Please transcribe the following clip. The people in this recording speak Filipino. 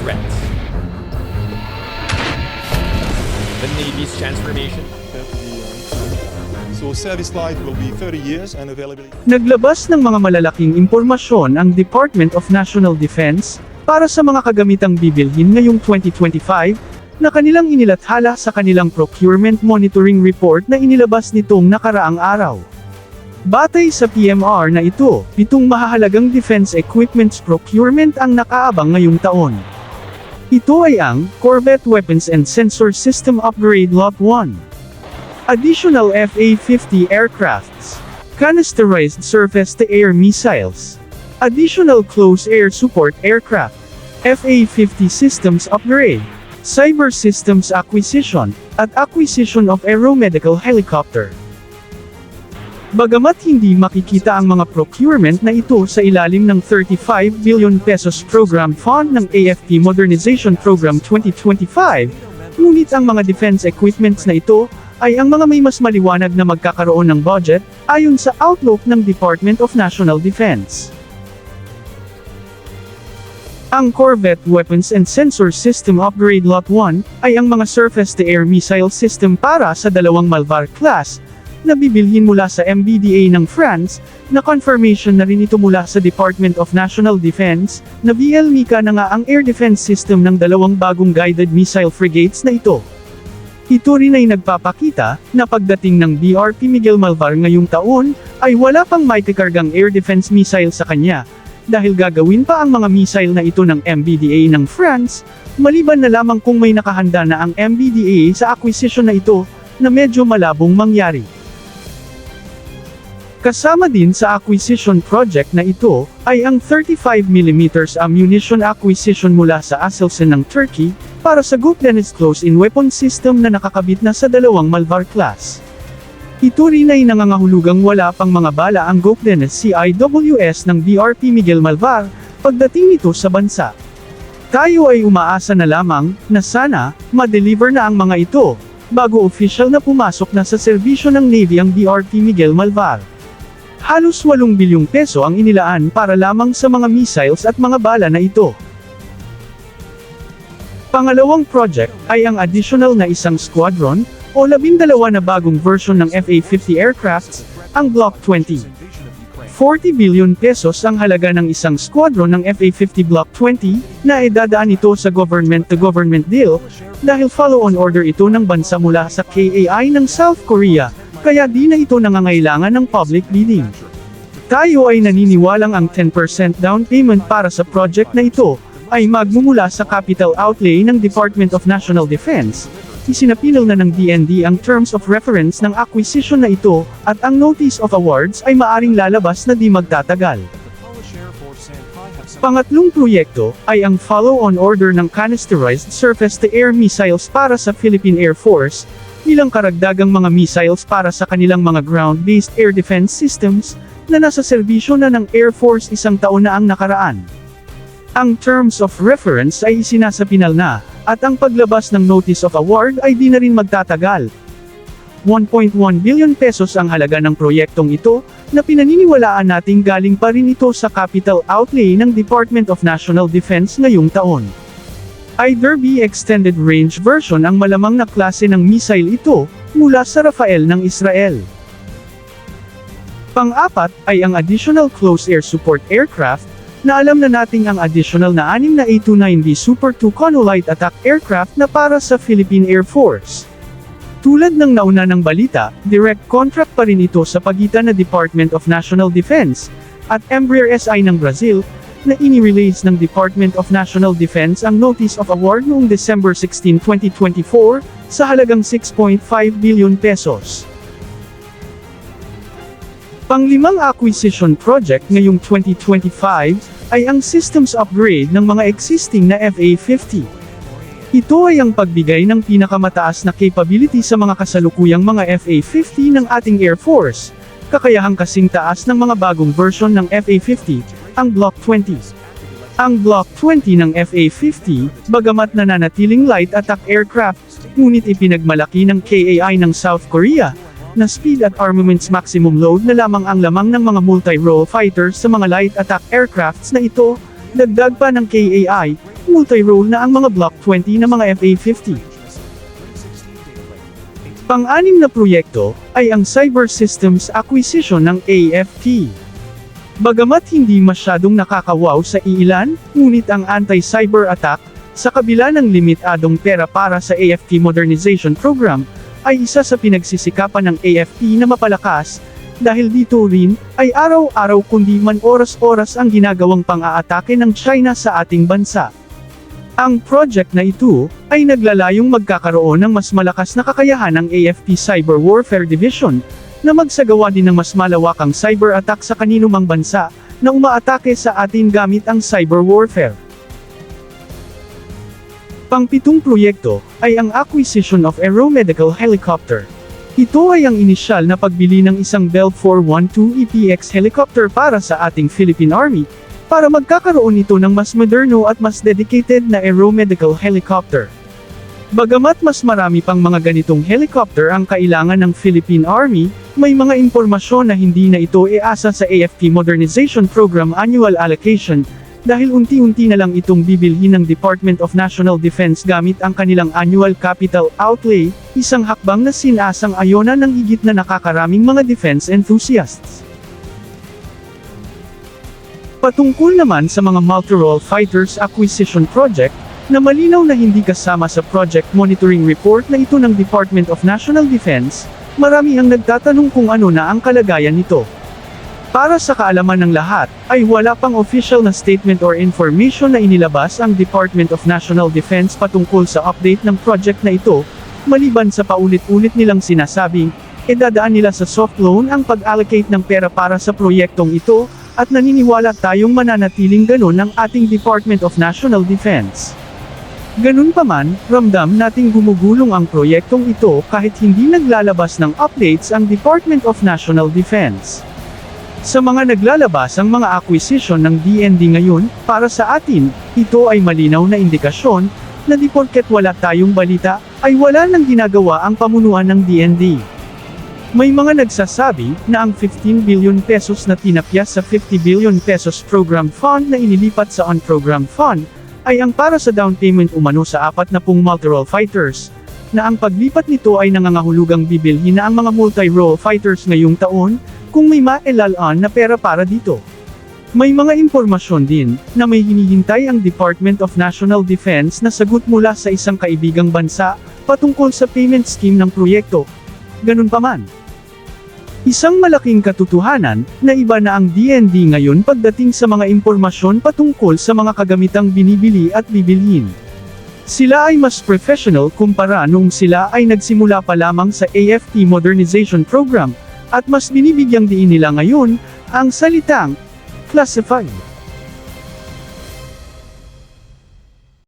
threats. The Navy's transformation. So service life will be 30 years and availability. Naglabas ng mga malalaking impormasyon ang Department of National Defense para sa mga kagamitang bibilhin ngayong 2025 na kanilang inilathala sa kanilang procurement monitoring report na inilabas nitong nakaraang araw. Batay sa PMR na ito, 7 mahahalagang defense equipments procurement ang nakaabang ngayong taon. Ito ay ang Corvette Weapons and Sensor System Upgrade Lot 1. Additional FA-50 aircrafts. Canisterized surface-to-air missiles. Additional close air support aircraft. FA-50 systems upgrade. Cyber systems acquisition, at acquisition of aeromedical helicopter. Bagamat hindi makikita ang mga procurement na ito sa ilalim ng 35 billion pesos program fund ng AFP Modernization Program 2025, ngunit ang mga defense equipments na ito ay ang mga may mas maliwanag na magkakaroon ng budget, ayon sa outlook ng Department of National Defense. Ang Corvette Weapons and Sensor System Upgrade Lot 1 ay ang mga surface-to-air missile system para sa dalawang Malvar class, na bibilhin mula sa MBDA ng France, na confirmation na rin ito mula sa Department of National Defense, na BLMICA na nga ang air defense system ng dalawang bagong guided missile frigates na ito. Ito rin ay nagpapakita, na pagdating ng BRP Miguel Malvar ngayong taon, ay wala pang maitikargang air defense missile sa kanya, dahil gagawin pa ang mga missile na ito ng MBDA ng France, maliban na lamang kung may nakahanda na ang MBDA sa acquisition na ito, na medyo malabong mangyari. Kasama din sa acquisition project na ito, ay ang 35mm ammunition acquisition mula sa Aselsan ng Turkey, para sa Gukdenis close-in weapon system na nakakabit na sa dalawang Malvar class. Ito rin ay nangangahulugang wala pang mga bala ang Gukdenis CIWS ng BRP Miguel Malvar, pagdating nito sa bansa. Tayo ay umaasa na lamang, na sana, ma-deliver na ang mga ito, bago official na pumasok na sa serbisyo ng Navy ang BRP Miguel Malvar. Halos 8 bilyong peso ang inilaan para lamang sa mga missiles at mga bala na ito. Pangalawang project, ay ang additional na isang squadron, o 12 na bagong version ng FA-50 aircrafts, ang Block 20. 40 billion pesos ang halaga ng isang squadron ng FA-50 Block 20, na idadaan ito sa government-to-government deal, dahil follow-on order ito ng bansa mula sa KAI ng South Korea, kaya di na ito nangangailangan ng public bidding. Tayo ay naniniwalang ang 10% down payment para sa project na ito, ay magmumula sa capital outlay ng Department of National Defense. Isinapilal na ng DND ang terms of reference ng acquisition na ito, at ang notice of awards ay maaring lalabas na di magtatagal. Pangatlong proyekto, ay ang follow-on order ng canisterized surface-to-air missiles para sa Philippine Air Force, bilang karagdagang mga missiles para sa kanilang mga ground-based air defense systems, na nasa serbisyo na ng Air Force isang taon na ang nakaraan. Ang terms of reference ay isinasapinal na, at ang paglabas ng notice of award ay di na rin magtatagal. 1.1 billion pesos ang halaga ng proyektong ito, na pinaniniwalaan nating galing pa rin ito sa capital outlay ng Department of National Defense ngayong taon. Either be extended range version ang malamang na klase ng missile ito, mula sa Rafael ng Israel. Pang-apat, ay ang additional close air support aircraft, na alam na nating ang additional na 6 na A-29B Super Tucano light attack aircraft na para sa Philippine Air Force. Tulad ng nauna ng balita, direct contract pa rin ito sa pagitan ng Department of National Defense, at Embraer SI ng Brazil, na ini-release ng Department of National Defense ang Notice of Award noong December 16, 2024, sa halagang 6.5 billion pesos. Panglimang acquisition project ngayong 2025, ay ang systems upgrade ng mga existing na FA-50. Ito ay ang pagbigay ng pinakamataas na capability sa mga kasalukuyang mga FA-50 ng ating Air Force, kakayahang kasing taas ng mga bagong version ng FA-50, ang Block 20. Ang Block 20 ng FA-50, bagamat nananatiling light attack aircraft, ngunit ipinagmalaki ng KAI ng South Korea, na speed at armaments maximum load na lamang ang lamang ng mga multi-role fighters sa mga light attack aircrafts na ito, dagdag pa ng KAI, multi-role na ang mga Block 20 na mga FA-50. Pang-anim na proyekto ay ang Cyber Systems Acquisition ng AFP. Bagamat hindi masyadong nakakawaw sa iilan, ngunit ang anti-cyber attack, sa kabila ng limitadong pera para sa AFP Modernization Program, ay isa sa pinagsisikapan ng AFP na mapalakas, dahil dito rin, ay araw-araw kundi man oras-oras ang ginagawang pang-aatake ng China sa ating bansa. Ang project na ito, ay naglalayong magkakaroon ng mas malakas na kakayahan ng AFP Cyber Warfare Division, na magsagawa din ng mas malawakang cyber attack sa kaninumang bansa, na umaatake sa atin gamit ang cyber warfare. Pang-pitong proyekto, ay ang acquisition of aeromedical helicopter. Ito ay ang inisyal na pagbili ng isang Bell 412 EPX helicopter para sa ating Philippine Army, para magkakaroon ito ng mas moderno at mas dedicated na aeromedical helicopter. Bagamat mas marami pang mga ganitong helicopter ang kailangan ng Philippine Army, may mga impormasyon na hindi na ito iasa sa AFP Modernization Program Annual Allocation, dahil unti-unti na lang itong bibilhin ng Department of National Defense gamit ang kanilang annual capital outlay, isang hakbang na sinasang-ayona ng higit na nakakaraming mga defense enthusiasts. Patungkol naman sa mga multi-role fighters acquisition project, na malinaw na hindi kasama sa project monitoring report na ito ng Department of National Defense, marami ang nagtatanong kung ano na ang kalagayan nito. Para sa kaalaman ng lahat, ay wala pang official na statement or information na inilabas ang Department of National Defense patungkol sa update ng project na ito, maliban sa paulit-ulit nilang sinasabing, dadaan nila sa soft loan ang pag-allocate ng pera para sa proyektong ito, at naniniwala tayong mananatiling ganon ng ating Department of National Defense. Ganun pa man, ramdam nating gumugulong ang proyektong ito kahit hindi naglalabas ng updates ang Department of National Defense. Sa mga naglalabas ang mga acquisition ng DND ngayon, para sa atin, ito ay malinaw na indikasyon, na di porket wala tayong balita, ay wala nang ginagawa ang pamunuan ng DND. May mga nagsasabi, na ang 15 billion pesos na tinapyas sa 50 billion pesos program fund na inilipat sa on-program fund, ay ang para sa down payment umano sa 40 multi-role fighters, na ang paglipat nito ay nangangahulugang bibilhin na ang mga multi-role fighters ngayong taon, kung may mailalaan na pera para dito. May mga impormasyon din, na may hinihintay ang Department of National Defense na sagot mula sa isang kaibigang bansa, patungkol sa payment scheme ng proyekto. Ganun pa man. Isang malaking katotohanan, na iba na ang DND ngayon pagdating sa mga impormasyon patungkol sa mga kagamitang binibili at bibilhin. Sila ay mas professional kumpara noong sila ay nagsimula pa lamang sa AFP Modernization Program, at mas binibigyang diin nila ngayon, ang salitang classified.